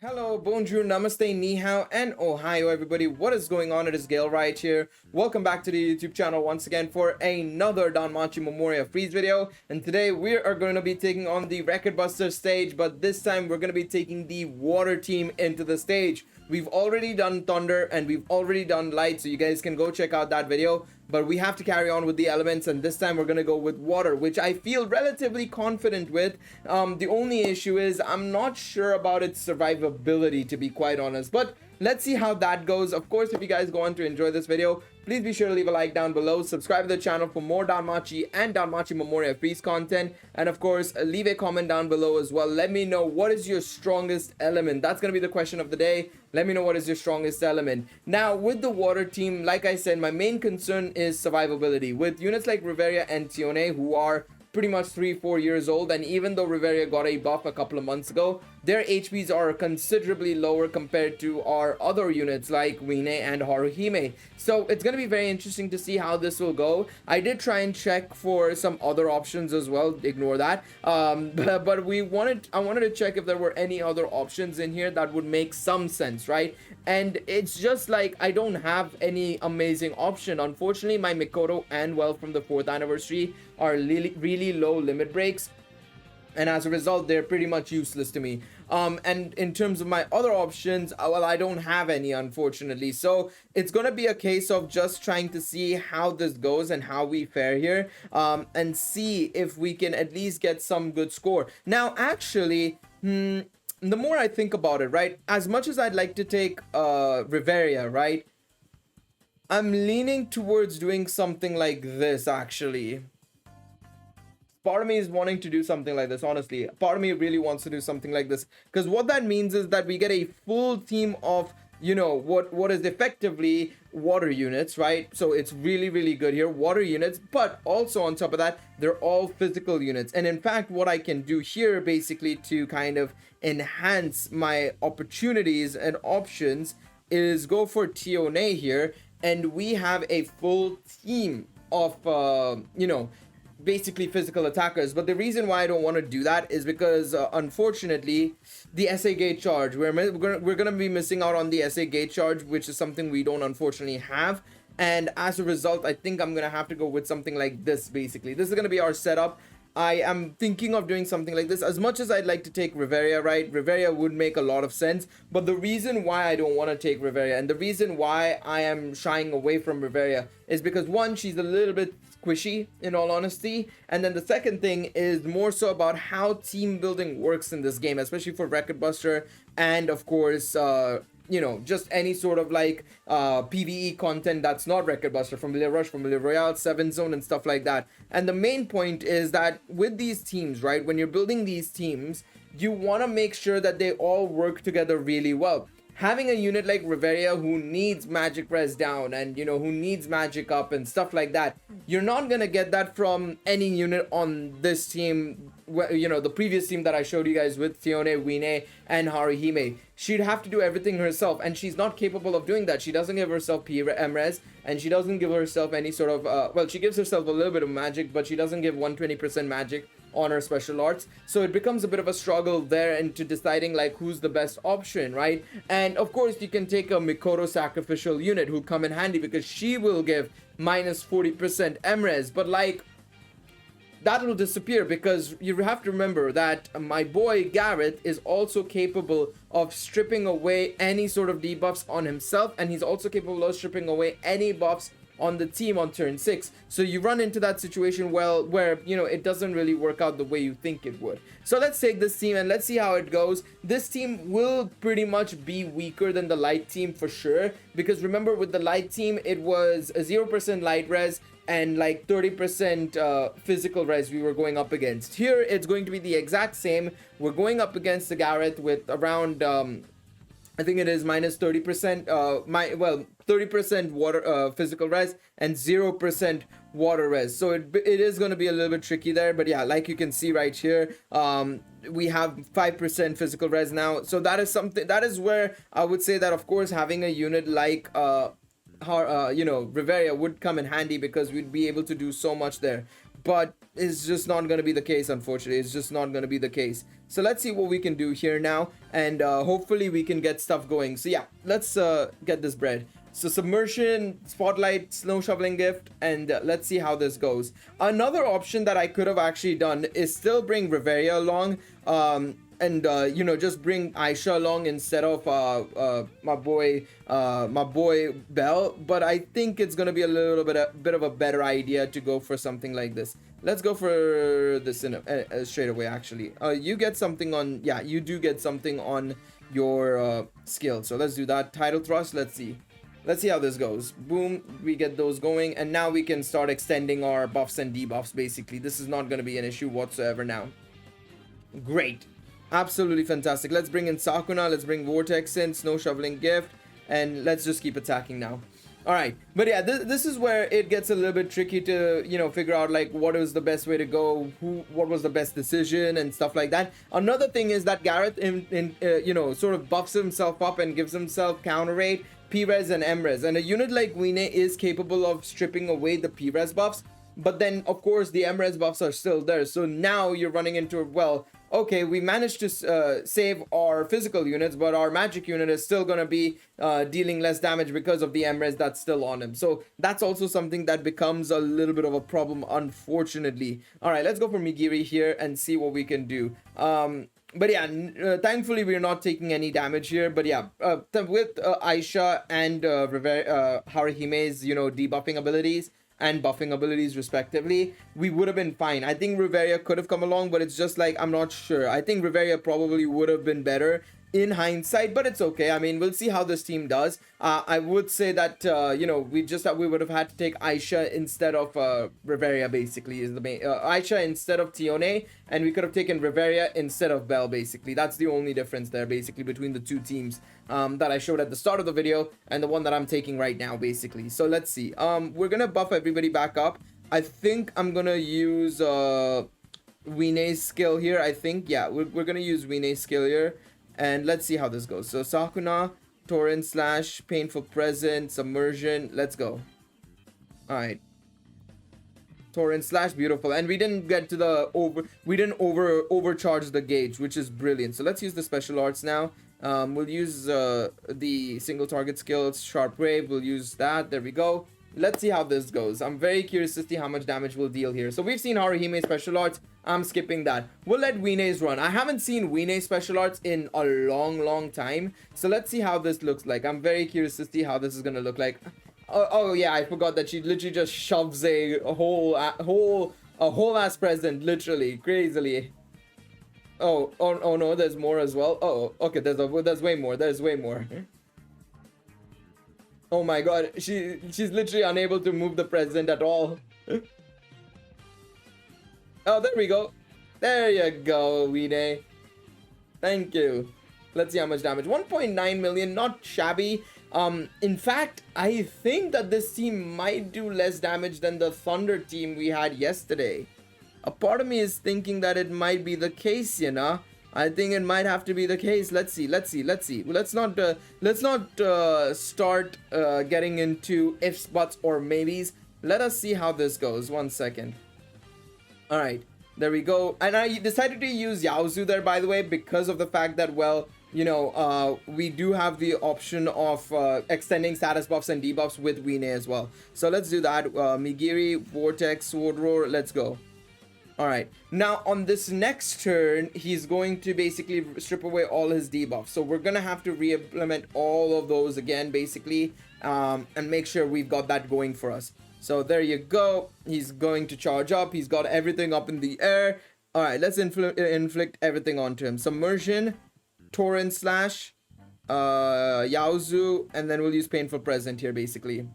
Hello, bonjour, namaste, ni hao, and ohio, everybody. What is going on? It is Galeriot here. Welcome back to the YouTube channel once again for another Danmachi Memoria Freese video. And today we are going to be taking on the Record Buster stage, but this time we're going to be taking the water team into the stage. We've already done Thunder and we've already done Light, so you guys can go check out that video. But we have to carry on with the elements, and this time we're going to go with water, which I feel relatively confident with. The only issue is I'm not sure about its survivability, to be quite honest. But let's see how that goes. Of course, if you guys go on to enjoy this video, please be sure to leave a like down below, subscribe to the channel for more Danmachi and Danmachi Memoria Freese content, and of course, leave a comment down below as well. Let me know what is your strongest element. That's going to be the question of the day. Let me know what is your strongest element. Now, with the water team, like I said, my main concern is survivability. With units like Riveria and Tione, who are pretty much 3-4 years old, and even though Riveria got a buff a couple of months ago, their HPs are considerably lower compared to our other units like Wine and Haruhime. So it's going to be very interesting to see how this will go. I did try and check for some other options as well, ignore that, but I wanted to check if there were any other options in here that would make some sense, right? And it's just like I don't have any amazing option. Unfortunately, my Mikoto and Well from the 4th anniversary are really low limit breaks, and as a result they're pretty much useless to me. And in terms of my other options, well, I don't have any, unfortunately. So it's gonna be a case of just trying to see how this goes and how we fare here, and see if we can at least get some good score. Now actually, the more I think about it, right, as much as I'd like to take Riveria, right, I'm leaning towards doing something like this. Actually, part of me is wanting to do something like this. Honestly, part of me really wants to do something like this, because what that means is that we get a full team of, you know, what is effectively water units, right? So it's really good here, water units, but also on top of that, they're all physical units. And in fact, what I can do here basically to kind of enhance my opportunities and options is go for Tione here, and we have a full team of you know, basically physical attackers. But the reason why I don't want to do that is because unfortunately the SA gate charge, we're gonna be missing out on the SA gate charge, which is something we don't unfortunately have. And as a result, I think I'm gonna have to go with something like this. Basically, this is gonna be our setup. I am thinking of doing something like this. As much as I'd like to take Riveria, right, Riveria would make a lot of sense, but the reason why I don't want to take Riveria, and the reason why I am shying away from Riveria, is because one, she's a little bit squishy in all honesty, and then the second thing is more so about how team building works in this game, especially for Record Buster, and of course you know, just any sort of like PvE content that's not Record Buster, Familiar Rush, Familiar Royale, 7 Zone, and stuff like that. And the main point is that with these teams, right, when you're building these teams, you want to make sure that they all work together really well. Having a unit like Riveria who needs magic res down and, you know, who needs magic up and stuff like that, you're not gonna get that from any unit on this team. You know, the previous team that I showed you guys with Tione, Wine, and Haruhime, she'd have to do everything herself, and she's not capable of doing that. She doesn't give herself PMRes, and she doesn't give herself any sort of well, she gives herself a little bit of magic, but she doesn't give 120% magic on her special arts. So it becomes a bit of a struggle there into deciding like who's the best option, right? And of course you can take a Mikoto sacrificial unit who come in handy because she will give minus 40% MRes, but like that will disappear because you have to remember that my boy Gareth is also capable of stripping away any sort of debuffs on himself, and he's also capable of stripping away any buffs on the team on turn 6. So you run into that situation, well, where, you know, it doesn't really work out the way you think it would. So let's take this team and let's see how it goes. This team will pretty much be weaker than the light team for sure, because remember with the light team it was a 0% light res and like 30% physical res we were going up against. Here it's going to be the exact same. We're going up against the Gareth with around I think it is minus 30%, 30% water physical res and 0% water res. So it is going to be a little bit tricky there, but yeah, like you can see right here, we have 5% physical res now. So that is something, that is where I would say that of course having a unit like you know, Riveria would come in handy because we'd be able to do so much there. But is just not going to be the case, unfortunately. It's just not going to be the case. So let's see what we can do here now, and hopefully we can get stuff going. So yeah, let's get this bread. So submersion, spotlight, snow shoveling gift, and let's see how this goes. Another option that I could have actually done is still bring Riveria along, and you know, just bring Aisha along instead of my boy Belle. But I think it's gonna be a little bit of a better idea to go for something like this. Let's go for this in straight away. Actually, you get something on. Yeah, you do get something on your skill. So let's do that. Tidal thrust. Let's see. Let's see how this goes. Boom, we get those going, and now we can start extending our buffs and debuffs. Basically, this is not going to be an issue whatsoever now. Great, absolutely fantastic. Let's bring in Sakuna, let's bring Vortex in, Snow Shoveling Gift, and let's just keep attacking now. All right, but yeah, this is where it gets a little bit tricky to, you know, figure out like what is the best way to go, what was the best decision and stuff like that. Another thing is that Gareth you know, sort of buffs himself up and gives himself counter rate, P-Res and M-Res, and a unit like Wine is capable of stripping away the P-Res buffs, but then of course the M-Res buffs are still there. So now you're running into, well, okay, we managed to save our physical units, but our magic unit is still gonna be dealing less damage because of the M-Res that's still on him. So that's also something that becomes a little bit of a problem, unfortunately. All right, let's go for Migiri here and see what we can do. But yeah, thankfully we're not taking any damage here. But yeah, with Aisha and Haruhime's, you know, debuffing abilities and buffing abilities respectively, we would have been fine. I think Riveria could have come along, but it's just like, I'm not sure. I think Riveria probably would have been better in hindsight, but it's okay. I mean, we'll see how this team does. I would say that you know, we would have had to take Aisha instead of Riveria, basically, is the main Aisha instead of Tione, and we could have taken Riveria instead of Belle, basically. That's the only difference there, basically, between the two teams that I showed at the start of the video and the one that I'm taking right now, basically. So let's see. We're gonna buff everybody back up. I think I'm gonna use Wine's skill here. I think, yeah, we're gonna use Wine's skill here. And let's see how this goes. So Sakuna, Torrent Slash, Painful Present, Submersion. Let's go. Alright. Torrent Slash, beautiful. And we didn't get to the overcharge the gauge, which is brilliant. So let's use the special arts now. We'll use the single target skills, Sharp Wave. We'll use that. There we go. Let's see how this goes. I'm very curious to see how much damage we'll deal here. So we've seen Haruhime's special arts. I'm skipping that. We'll let Wine's run. I haven't seen Wine's special arts in a long time. So let's see how this looks like. I'm very curious to see how this is gonna look like. Oh yeah, I forgot that she literally just shoves a whole ass present, literally, crazily. Oh no, there's more as well. Oh, okay, there's way more. There's way more. Oh my god, she's literally unable to move the president at all. Oh, there we go. There you go, Wine. Thank you. Let's see how much damage. 1.9 million, not shabby. In fact, I think that this team might do less damage than the Thunder team we had yesterday. A part of me is thinking that it might be the case, you know. I think it might have to be the case. Let's see. Let's not start getting into ifs, buts, or maybes. Let us see how this goes. 1 second. All right, there we go. And I decided to use Yaozu there, by the way, because of the fact that, well, you know, we do have the option of extending status buffs and debuffs with Wine as well. So let's do that. Migiri, Vortex, Sword Roar. Let's go. Alright, now on this next turn, he's going to basically strip away all his debuffs. So we're going to have to re-implement all of those again, basically, and make sure we've got that going for us. So there you go. He's going to charge up. He's got everything up in the air. Alright, let's inflict everything onto him. Submersion, Torrent Slash, Yaozu, and then we'll use Painful Present here, basically.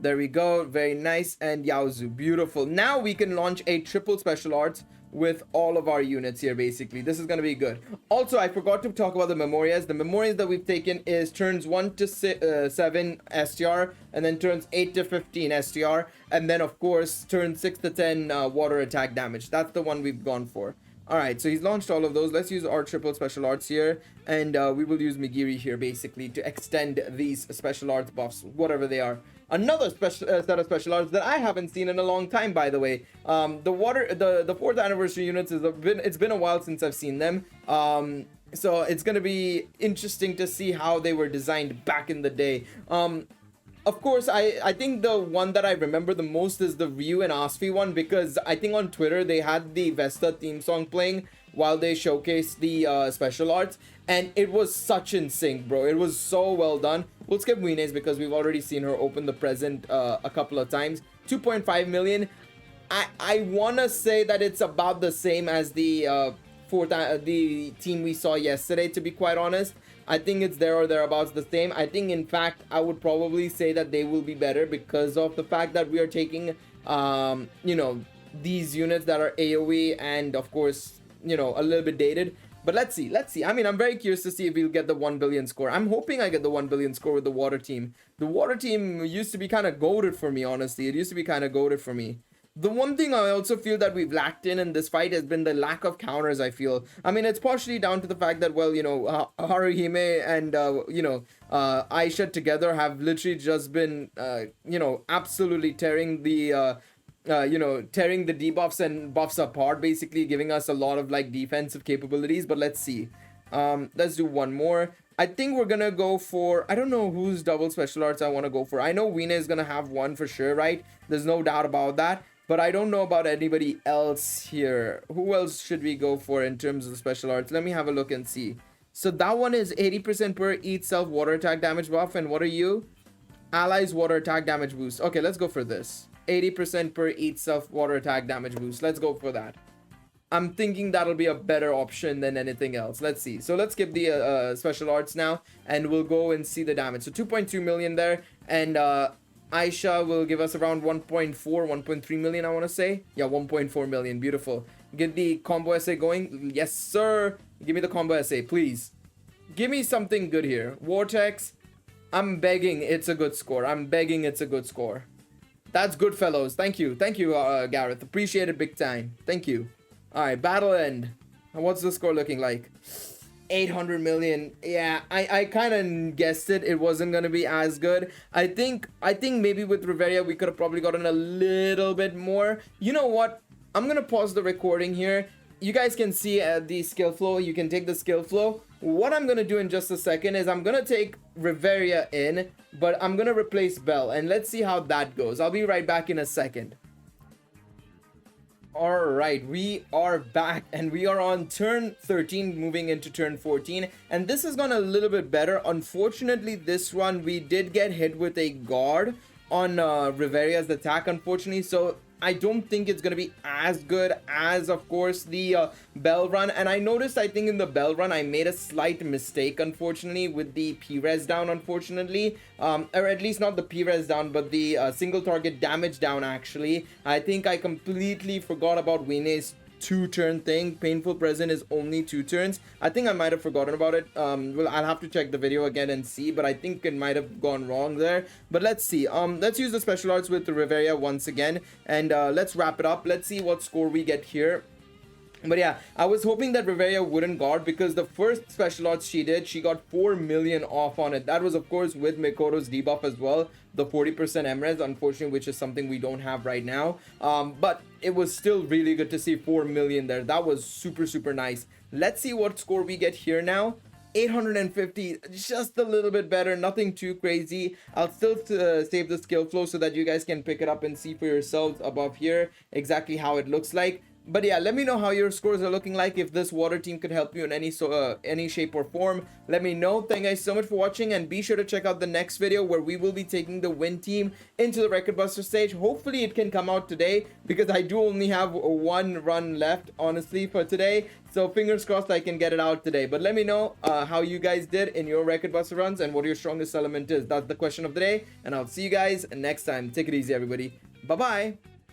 There we go. Very nice. And Yaozu. Beautiful. Now we can launch a triple special arts with all of our units here, basically. This is going to be good. Also, I forgot to talk about the Memorias. The Memorias that we've taken is turns 1 to 7 STR, and then turns 8 to 15 STR, and then, of course, turns 6 to 10 water attack damage. That's the one we've gone for. Alright, so he's launched all of those. Let's use our triple special arts here, and we will use Migiri here, basically, to extend these special arts buffs, whatever they are. another special set of special arts that I haven't seen in a long time, by the way. The 4th anniversary units it's been a while since I've seen them. So it's gonna be interesting to see how they were designed back in the day. Of course, I think the one that I remember the most is the Ryu and Asfi one, because I think on Twitter they had the Vesta theme song playing while they showcased the special arts, and it was such in sync, bro. It was so well done. We'll skip Wine's because we've already seen her open the present a couple of times. 2.5 million. I wanna say that it's about the same as the the team we saw yesterday, to be quite honest. I think it's there or thereabouts the same. I think, in fact, I would probably say that they will be better because of the fact that we are taking, you know, these units that are AoE and, of course, you know, a little bit dated. But let's see. I mean, I'm very curious to see if we'll get the 1 billion score. I'm hoping I get the 1 billion score with the water team. The water team used to be kind of goated for me, honestly. It used to be kind of goated for me. The one thing I also feel that we've lacked in this fight has been the lack of counters, I feel. I mean, it's partially down to the fact that, well, you know, Haruhime and, you know, Aisha together have literally just been, you know, absolutely tearing the, you know, tearing the debuffs and buffs apart, basically giving us a lot of, like, defensive capabilities. But let's see. Let's do one more. I think we're gonna go for, I don't know whose double special arts I want to go for. I know Wina is gonna have one for sure, right? There's no doubt about that. But I don't know about anybody else here. Who else should we go for in terms of the special arts? Let me have a look and see. So that one is 80% per each self water attack damage buff. And what are you? Allies water attack damage boost. Okay, let's go for this. 80% per each self water attack damage boost. Let's go for that. I'm thinking that'll be a better option than anything else. Let's see. So let's skip the special arts now, and we'll go and see the damage. So 2.2 million there, and Aisha will give us around 1.4, 1.3 million, I want to say. Yeah, 1.4 million. Beautiful. Get the combo essay going. Yes, sir. Give me the combo essay, please. Give me something good here. Vortex. I'm begging it's a good score. I'm begging it's a good score. That's good, fellows. Thank you. Thank you, Gareth. Appreciate it big time. Thank you. All right, battle end. What's the score looking like? 800 million. Yeah, I kind of guessed it. It wasn't gonna be as good. I think maybe with Riveria we could have probably gotten a little bit more. You know what? I'm gonna pause the recording here. You guys can see the skill flow. You can take the skill flow. What I'm gonna do in just a second is I'm gonna take Riveria in, but I'm gonna replace Bell, and let's see how that goes. I'll be right back in a second. All right, we are back, and we are on turn 13 moving into turn 14, and this has gone a little bit better. Unfortunately, this one we did get hit with a guard on Riveria's attack, unfortunately, so I don't think it's gonna be as good as, of course, the Bell run. And I noticed, I think in the Bell run I made a slight mistake, unfortunately, with the P-res down, unfortunately, or at least not the P-res down, but the single target damage down. Actually, I think I completely forgot about Wine's 2-turn thing. Painful Present is only 2 turns. I think I might have forgotten about it. Well, I'll have to check the video again and see, but I think it might have gone wrong there. But let's see. Let's use the special arts with the Riveria once again, and let's wrap it up. Let's see what score we get here. But yeah, I was hoping that Riveria wouldn't guard, because the first special arts she did, she got 4 million off on it. That was, of course, with Mikoto's debuff as well, the 40% MRes, unfortunately, which is something we don't have right now. But it was still really good to see 4 million there. That was super, super nice. Let's see what score we get here now. 850, just a little bit better, nothing too crazy. I'll still save the skill flow so that you guys can pick it up and see for yourselves above here exactly how it looks like. But yeah, let me know how your scores are looking like. If this water team could help you in any shape or form, let me know. Thank you guys so much for watching, and be sure to check out the next video where we will be taking the win team into the Record Buster stage. Hopefully it can come out today, because I do only have 1 run left, honestly, for today. So fingers crossed I can get it out today. But let me know how you guys did in your Record Buster runs and what your strongest element is. That's the question of the day, and I'll see you guys next time. Take it easy, everybody. Bye-bye.